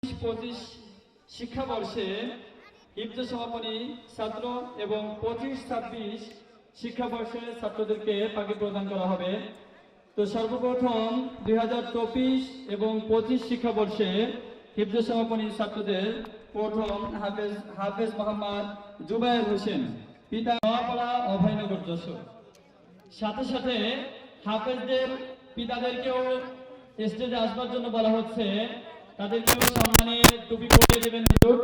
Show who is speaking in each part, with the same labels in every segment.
Speaker 1: 25 শিক্ষাবর্ষে হিফজ সমাপনী ছাত্র এবং 25-26 শিক্ষাবর্ষে ছাত্রদেরকে পাখি প্রদান করা হবে। তো সর্বপ্রথম 2024 এবং 25 শিক্ষাবর্ষে হিফজ সমাপনী ছাত্রদের প্রথম হাফেজ মোহাম্মদ জুবায়ের হোসেন, পিতা নোয়াপাড়া অভয়নগর যশোর। সাথে সাথে হাফেজদের পিতাদেরকেও স্টেজে আসবার জন্য বলা হচ্ছে, তাদেরকেও সম্মানের টুপি পরিয়ে দেবেন হুজুর,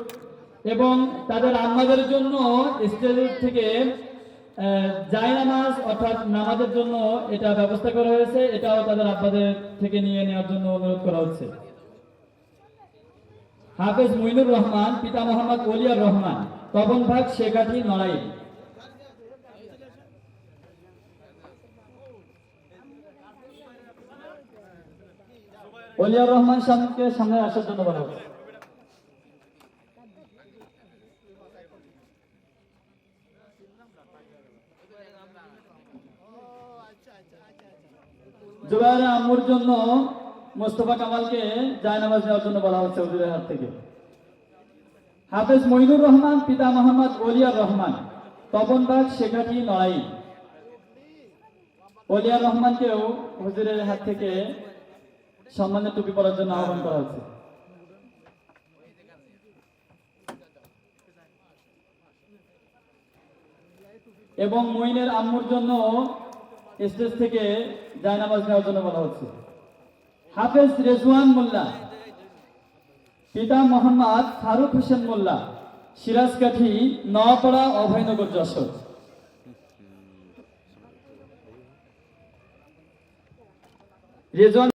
Speaker 1: এবং তাদের আম্মাদের জন্য স্টেজ থেকে জায়নামাজ অর্থাৎ নামাজের জন্য এটা ব্যবস্থা করা হয়েছে, এটাও তাদের আব্বাদের থেকে নিয়ে নেওয়ার জন্য অনুরোধ করা হচ্ছে। হাফেজ মুইনুর রহমান, পিতা মোহাম্মদ ওলিয়ার রহমান, তপন ভাগ শেখাটি নড়াইল। ওলিয়ার রহমান সাহেবকে সামনে আসার জন্য বলা হচ্ছে। জুবায়ের আম্মুর জন্য মোস্তফা কামালকে জায়নামাজ নেওয়ার জন্য বলা হচ্ছে হুজুরের হাত থেকে। হাফেজ মইনুর রহমান, পিতা মোহাম্মদ ওলিয়ার রহমান, তপন বাগ শেখাটি নড়াইল। ওলিয়ার রহমানকেও হুজুরের হাত থেকে সম্মানের টুপি পরার জন্য আহ্বান করা হচ্ছে। এবং মইনের আম্মুর জন্য স্টেজ থেকে জায়নামাজ নেওয়ার জন্য বলা হচ্ছে। হাফেজ রেজওয়ান মোল্লা, পিতা মোহাম্মদ ফারুক হোসেন মোল্লা, সিরাজকাঠি নোয়াপাড়া অভয়নগর যশোর। রেজওয়ান